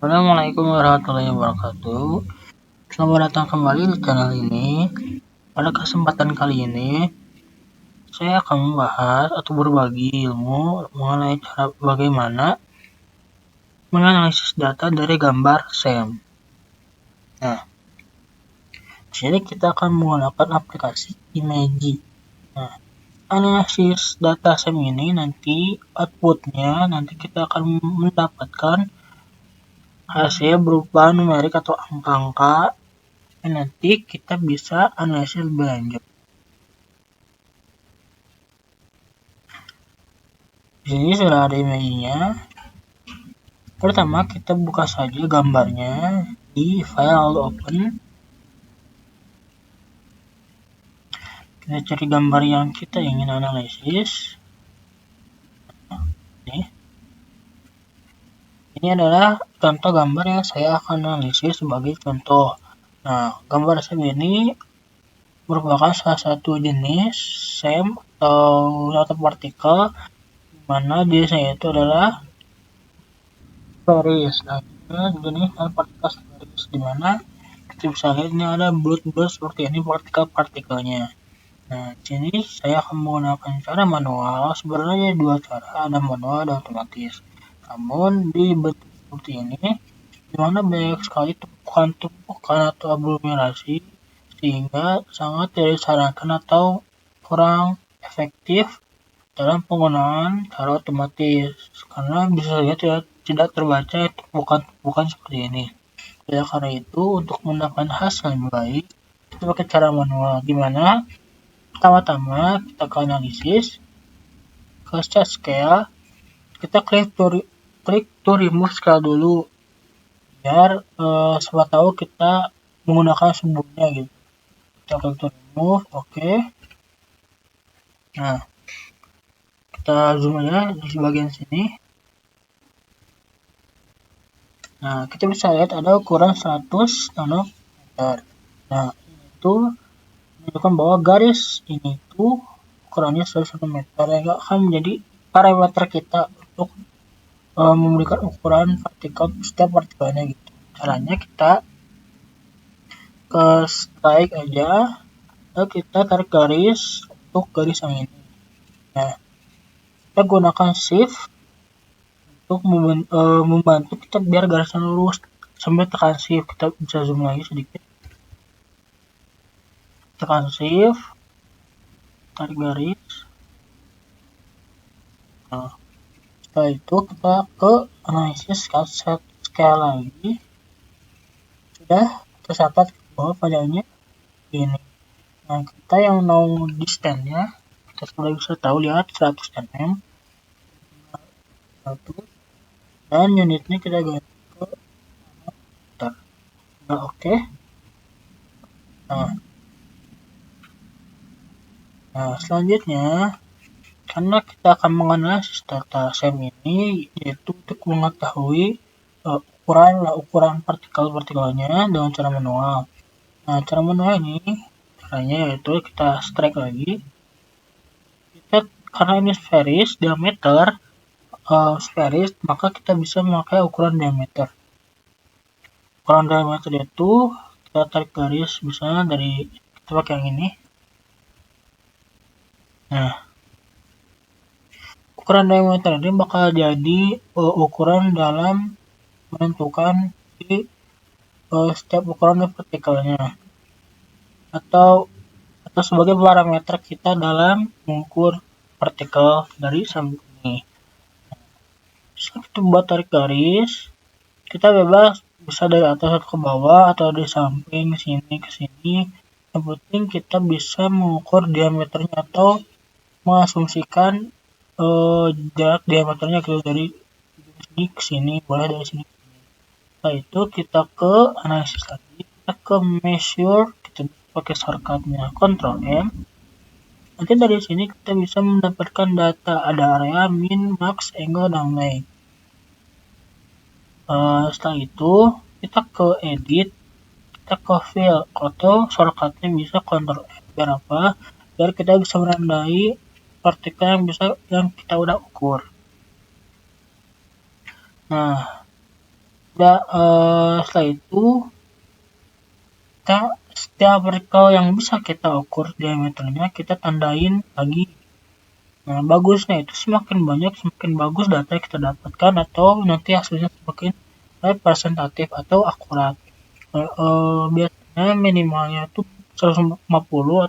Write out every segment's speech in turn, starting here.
Assalamualaikum warahmatullahi wabarakatuh. Selamat datang kembali di channel ini. Pada kesempatan kali ini, saya akan membahas atau berbagi ilmu mengenai cara bagaimana menganalisis data dari gambar SEM. Nah, di sini kita akan menggunakan aplikasi Imagy. Nah, analisis data SEM ini nanti outputnya kita akan mendapatkan hasil berupa numerik atau angka-angka. Nanti kita bisa analisis lebih lanjut. Di sini sudah ada image-nya. Pertama kita buka saja gambarnya di file lalu open. Kita cari gambar yang kita ingin analisis. Ini adalah contoh gambar yang saya akan analisis sebagai contoh. Nah, gambar SEM ini merupakan salah satu jenis SEM atau partikel, mana jenisnya itu adalah sferis. Nah, ini jenis partikel sferis, dimana kita bisa lihat ini ada bulat-bulat seperti ini partikel-partikelnya. Nah, di sini saya akan menggunakan cara manual. Sebenarnya dua cara, ada manual dan otomatis. Namun di bentuk seperti ini, dimana banyak sekali tumpukan atau aglomerasi, sehingga sangat tidak disarankan atau kurang efektif dalam penggunaan cara otomatis, karena bisa saja tidak terbaca tumpukan seperti ini. Ya, karena itu untuk mendapatkan hasil yang baik, kita pakai cara manual, dimana pertama-tama kita ke analisis, ke set scale, kita klik to remove scale dulu, biar siapa tahu kita menggunakan sebelumnya gitu. Kita klik to remove, oke. Nah, kita zoom aja di bagian sini. Nah, kita bisa lihat ada ukuran 100 nanometer. Nah, itu menunjukkan bahwa garis ini tuh ukurannya 100 nanometer, yang akan menjadi parameter kita untuk memberikan ukuran partikel setiap partikelnya gitu. Caranya kita ke strike aja, lalu kita tarik garis untuk garis yang ini. Nah, kita gunakan shift untuk membantu kita biar garisnya lurus. Sambil tekan shift, kita bisa zoom lagi sedikit. Tekan shift, tarik garis. Nah, setelah itu kita ke analisis set scale lagi. Sudah tercatat bahwa padanya ini. Nah, kita yang mau distance-nya, kita sudah bisa tahu, lihat 100 mm. Dan unitnya kita ganti ke meter. Nah, oke. Nah, selanjutnya, karena kita akan menganalisis data SEM ini, yaitu untuk mengetahui ukuran partikelnya dengan cara manual. Nah, cara manual ini caranya yaitu kita strike lagi. Karena ini sferis, diameter sferis, maka kita bisa memakai ukuran diameter. Ukuran diameter itu kita tarik garis, misalnya dari kita pakai yang ini. Nah, ukuran diameter ini bakal jadi ukuran dalam menentukan di setiap ukuran partikelnya, atau sebagai parameter kita dalam mengukur partikel dari samping ini. Setelah kita buat tarik garis, kita bebas bisa dari atas atau ke bawah atau dari samping sini ke sini. Yang penting kita bisa mengukur diameternya atau mengasumsikan jarak diameternya gitu, dari sini ke sini, boleh dari sini ke sini. Setelah itu kita ke analisis lagi, kita ke measure, kita pakai shortcutnya Ctrl M. Nanti dari sini kita bisa mendapatkan data, ada area, min, max, angle, dan length. Setelah itu kita ke edit, kita ke fill, atau shortcutnya bisa Ctrl F. Biar apa? Biar kita bisa menandai partikel yang kita udah ukur. Nah, Setelah itu setiap partikel yang bisa kita ukur diameternya kita tandain lagi. Nah, bagusnya itu semakin banyak semakin bagus data yang kita dapatkan, atau nanti hasilnya semakin representatif atau akurat. Biasanya minimalnya itu 150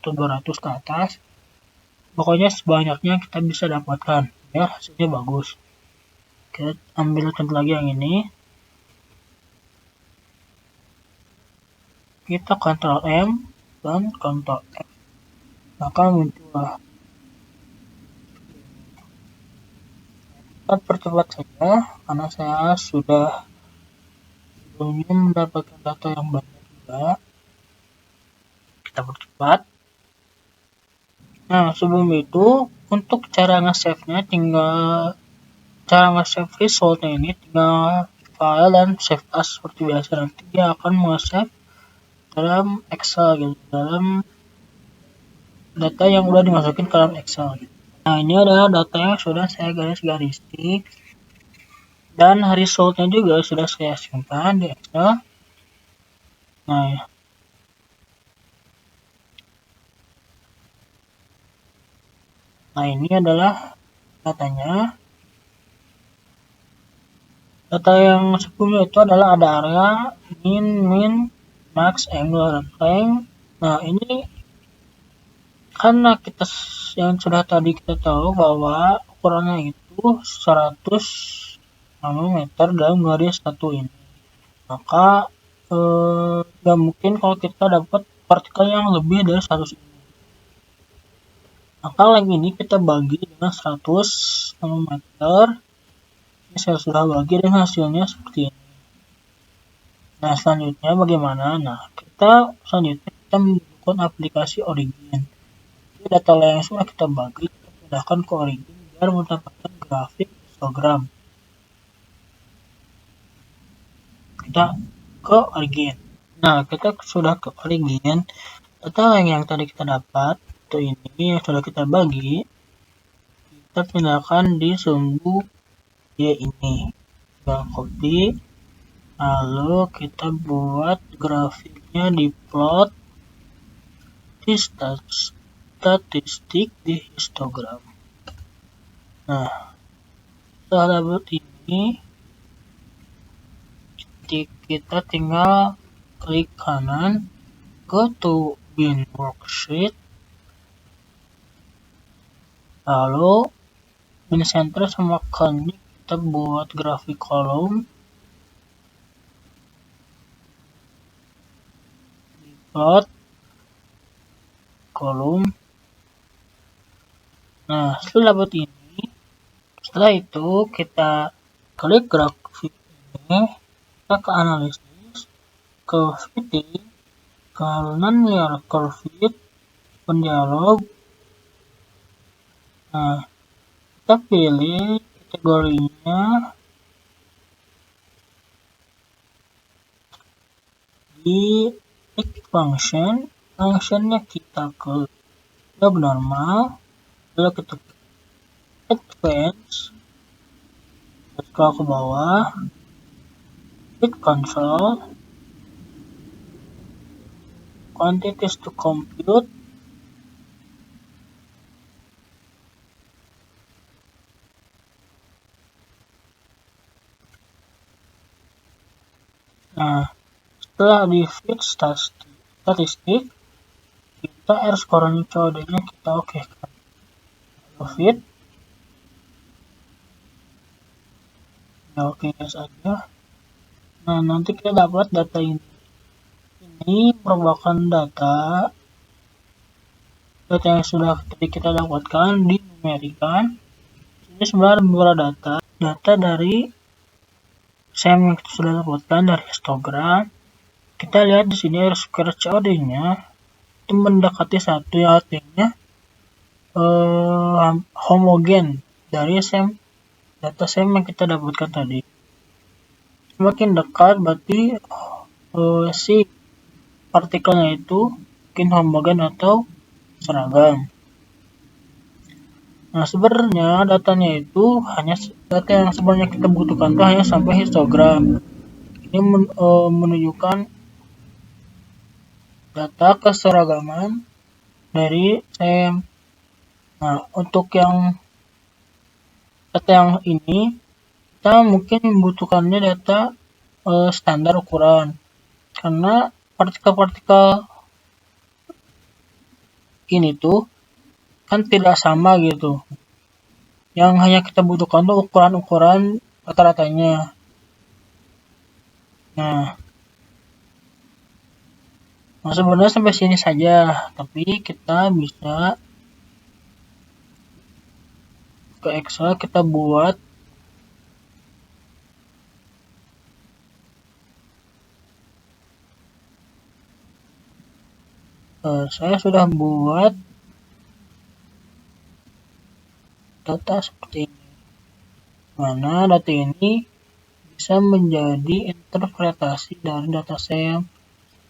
atau 200 ke atas. Pokoknya sebanyaknya kita bisa dapatkan ya, hasilnya bagus. Kita ambil contoh lagi yang ini. Kita Ctrl M dan Ctrl F, maka muncullah. Kita percepat saja karena saya sudah sebelumnya mendapatkan data yang banyak juga. Kita percepat. Nah, sebelum itu untuk cara nge-save-nya cara nge-save resultnya ini tinggal file dan save as seperti biasa. Nanti dia akan nge-save dalam Excel gitu, dalam data yang udah dimasukin ke dalam Excel gitu. Nah, ini adalah data yang sudah saya garis-gariskan dan resultnya juga sudah saya simpan di Excel. Nah, ini adalah datanya. Data yang sebelumnya itu adalah ada area, min, max, angle, dan length. Nah, ini karena kita yang sudah tadi kita tahu bahwa ukurannya itu 100 nanometer dalam garis satu ini, maka nggak mungkin kalau kita dapat partikel yang lebih dari 100 ini. Maka length ini kita bagi dengan 100 nanometer. Ini saya sudah bagi dan hasilnya seperti ini. Nah, selanjutnya bagaimana? Nah, selanjutnya kita membuat aplikasi Origin. Jadi data yang sudah kita bagi kita pindahkan ke Origin biar mendapatkan grafik histogram. Kita ke Origin. Nah, kita sudah ke Origin. Data yang tadi kita dapat itu ini yang sudah kita bagi, kita pindahkan di sumbu dia ini. Kita copy, lalu kita buat grafiknya di plot di statistik di histogram. Nah, setelah dapat ini, kita tinggal klik kanan, go to bin worksheet, lalu bin center sama connect kita buat grafik kolom, plot kolom. Nah, setelah dapat ini, setelah itu kita klik grafik ini, kita ke analisis, ke fitting, ke non-linear curve fit, pendialog. Nah, kita pilih kategorinya di functionnya kita ke abnormal, lalu kita advance, scroll ke bawah, hit console, quantities to compute, nah, setelah di fit statistik, kita R-score-nya COD-nya kita oke kan. Fit, ya oke saja. Nah, nanti kita dapat data ini. Ini merupakan data yang sudah tadi kita dapatkan di numerikan. Ini sebenarnya beberapa data dari SEM yang kita sudah dapatkan dari histogram. Kita lihat di sini R-square COD-nya itu mendekati 1, yang artinya homogen dari data SEM yang kita dapatkan tadi. Semakin dekat berarti si partikelnya itu mungkin homogen atau seragam. Nah, sebenarnya datanya itu data yang sebenarnya kita butuhkan itu hanya sampai histogram. ini menunjukkan data keseragaman dari SEM. Nah, untuk data yang ini kita mungkin membutuhkannya data standar ukuran, karena partikel-partikel ini tuh kan tidak sama gitu. Yang hanya kita butuhkan tuh ukuran-ukuran rata-ratanya. Nah, sebenarnya sampai sini saja, tapi kita bisa ke Excel, kita buat saya sudah buat data seperti ini, mana data ini bisa menjadi interpretasi dari data SEM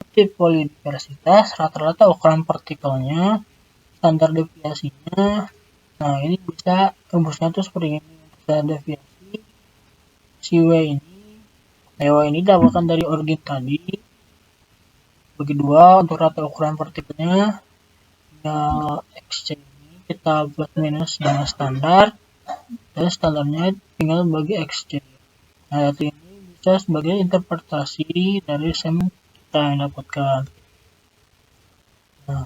seperti polidiversitas, rata-rata ukuran partikelnya, standar deviasinya. Nah, ini bisa rumusnya tuh seperti ini. Standar deviasi si W ini dapatkan dari origin tadi bagi 2 untuk rata ukuran partikelnya. Ya, XC ini kita plus minus dengan standar, dan standarnya tinggal bagi XC. Nah, data ini bisa sebagai interpretasi dari SEM kita yang dapatkan. Nah,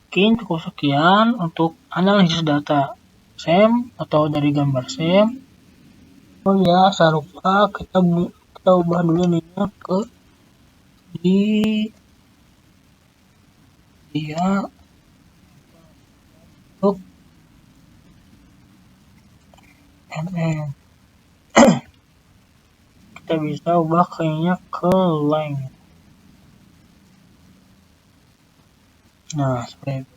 mungkin cukup sekian untuk analisis data SEM atau dari gambar SEM. Oh ya, saya lupa kita ubah dulu ininya ke dia untuk mm. Kita bisa ubah kayaknya ke length. Nah, seperti itu.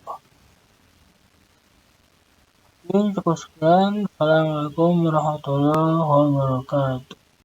Oke, cukup sekian. Assalamualaikum warahmatullahi wabarakatuh.